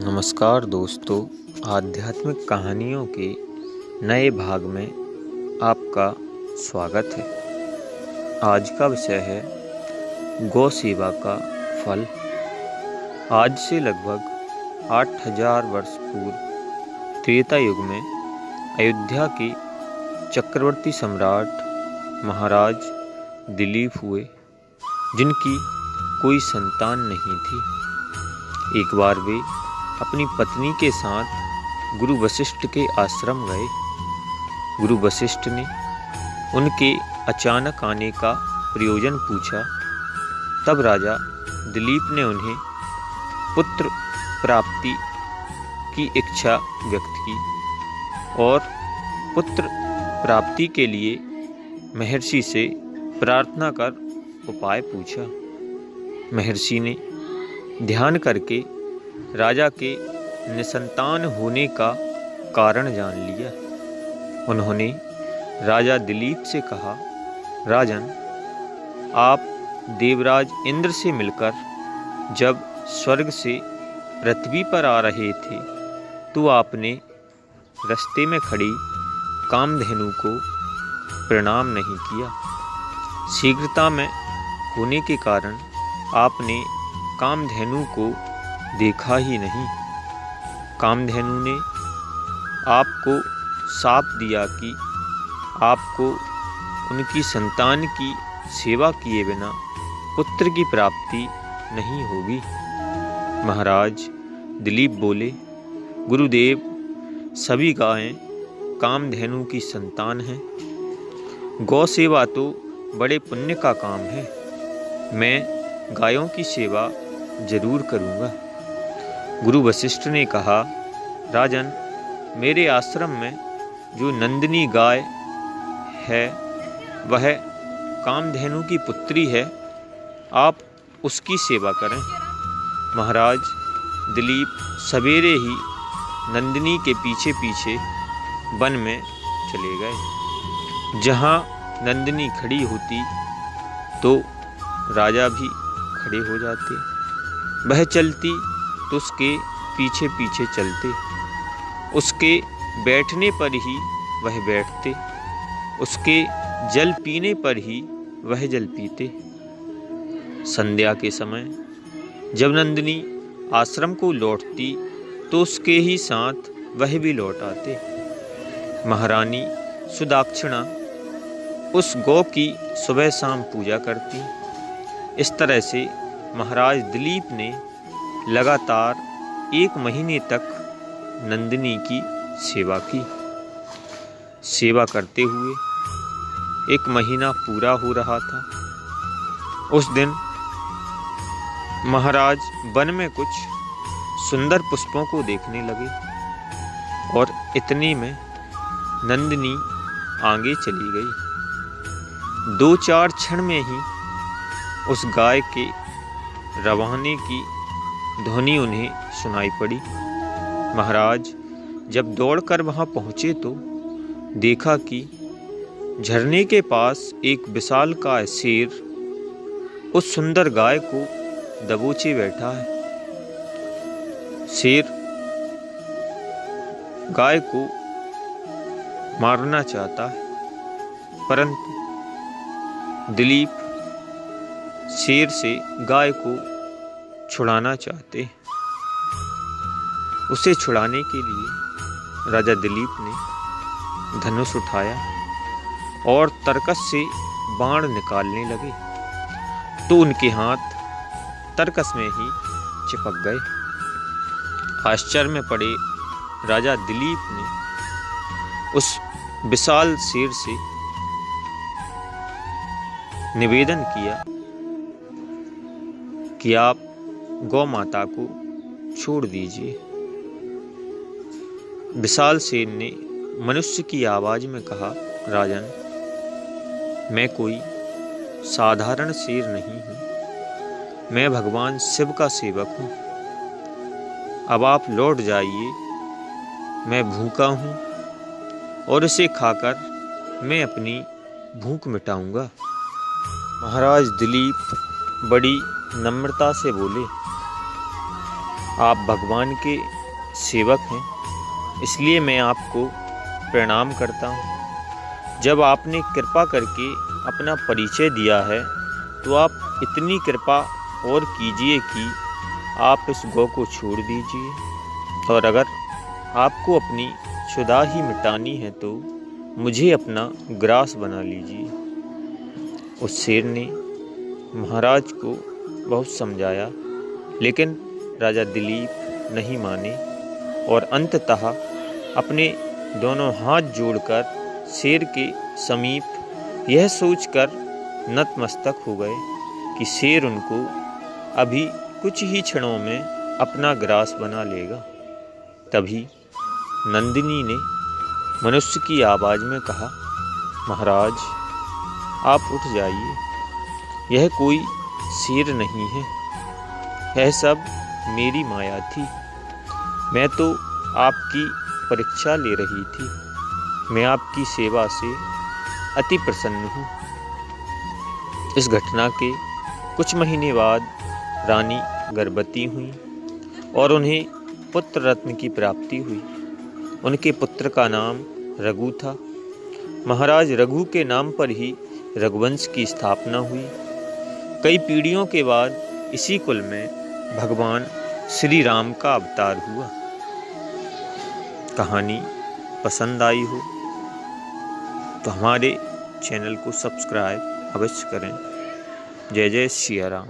नमस्कार दोस्तों, आध्यात्मिक कहानियों के नए भाग में आपका स्वागत है। आज का विषय है गौ सेवा का फल। आज से लगभग 8000 वर्ष पूर्व त्रेता युग में अयोध्या के चक्रवर्ती सम्राट महाराज दिलीप हुए, जिनकी कोई संतान नहीं थी। एक बार वे अपनी पत्नी के साथ गुरु वशिष्ठ के आश्रम गए। गुरु वशिष्ठ ने उनके अचानक आने का प्रयोजन पूछा। तब राजा दिलीप ने उन्हें पुत्र प्राप्ति की इच्छा व्यक्त की और पुत्र प्राप्ति के लिए महर्षि से प्रार्थना कर उपाय पूछा। महर्षि ने ध्यान करके राजा के निसंतान होने का कारण जान लिया। उन्होंने राजा दिलीप से कहा, राजन, आप देवराज इंद्र से मिलकर जब स्वर्ग से पृथ्वी पर आ रहे थे तो आपने रास्ते में खड़ी कामधेनु को प्रणाम नहीं किया। शीघ्रता में होने के कारण आपने कामधेनु को देखा ही नहीं। कामधेनु ने आपको शाप दिया कि आपको उनकी संतान की सेवा किए बिना पुत्र की प्राप्ति नहीं होगी। महाराज दिलीप बोले, गुरुदेव, सभी गायें कामधेनु की संतान हैं। गौ सेवा तो बड़े पुण्य का काम है। मैं गायों की सेवा जरूर करूँगा। गुरु वशिष्ठ ने कहा, राजन, मेरे आश्रम में जो नंदिनी गाय है वह कामधेनु की पुत्री है। आप उसकी सेवा करें। महाराज दिलीप सवेरे ही नंदिनी के पीछे पीछे वन में चले गए। जहाँ नंदिनी खड़ी होती तो राजा भी खड़े हो जाते। वह चलती तो उसके पीछे पीछे चलते। उसके बैठने पर ही वह बैठते। उसके जल पीने पर ही वह जल पीते। संध्या के समय जब नंदिनी आश्रम को लौटती तो उसके ही साथ वह भी लौट आते। महारानी सुदाक्षिणा उस गौ की सुबह शाम पूजा करती। इस तरह से महाराज दिलीप ने लगातार 1 महीने तक नंदिनी की सेवा की। सेवा करते हुए 1 महीना पूरा हो रहा था। उस दिन महाराज वन में कुछ सुंदर पुष्पों को देखने लगे और इतने में नंदिनी आगे चली गई। 2-4 क्षण में ही उस गाय के रवाने की ध्वनि उन्हें सुनाई पड़ी। महाराज जब दौड़कर वहां पहुंचे तो देखा कि झरने के पास एक विशालकाय शेर उस सुंदर गाय को दबोचे बैठा है। शेर गाय को मारना चाहता है, परंतु दिलीप शेर से गाय को छुड़ाना चाहते। उसे छुड़ाने के लिए राजा दिलीप ने धनुष उठाया और तरकस से बाण निकालने लगे तो उनके हाथ तरकस में ही चिपक गए। आश्चर्य में पड़े राजा दिलीप ने उस विशाल शेर से निवेदन किया कि आप गौ माता को छोड़ दीजिए। विशाल शेर ने मनुष्य की आवाज में कहा, राजन, मैं कोई साधारण शेर नहीं हूँ। मैं भगवान शिव का सेवक हूँ। अब आप लौट जाइए। मैं भूखा हूँ और इसे खाकर मैं अपनी भूख मिटाऊंगा। महाराज दिलीप बड़ी नम्रता से बोले, आप भगवान के सेवक हैं, इसलिए मैं आपको प्रणाम करता हूँ। जब आपने कृपा करके अपना परिचय दिया है तो आप इतनी कृपा और कीजिए कि आप इस गौ को छोड़ दीजिए, और अगर आपको अपनी क्षुधा ही मिटानी है तो मुझे अपना ग्रास बना लीजिए। उस शेर ने महाराज को बहुत समझाया, लेकिन राजा दिलीप नहीं माने और अंततः अपने दोनों हाथ जोड़कर शेर के समीप यह सोचकर नतमस्तक हो गए कि शेर उनको अभी कुछ ही क्षणों में अपना ग्रास बना लेगा। तभी नंदिनी ने मनुष्य की आवाज़ में कहा, महाराज आप उठ जाइए, यह कोई शेर नहीं है, यह सब मेरी माया थी। मैं तो आपकी परीक्षा ले रही थी। मैं आपकी सेवा से अति प्रसन्न हूँ। इस घटना के कुछ महीने बाद रानी गर्भवती हुई और उन्हें पुत्र रत्न की प्राप्ति हुई। उनके पुत्र का नाम रघु था। महाराज रघु के नाम पर ही रघुवंश की स्थापना हुई। कई पीढ़ियों के बाद इसी कुल में भगवान श्री राम का अवतार हुआ। कहानी पसंद आई हो तो हमारे चैनल को सब्सक्राइब अवश्य करें। जय जय सिया राम।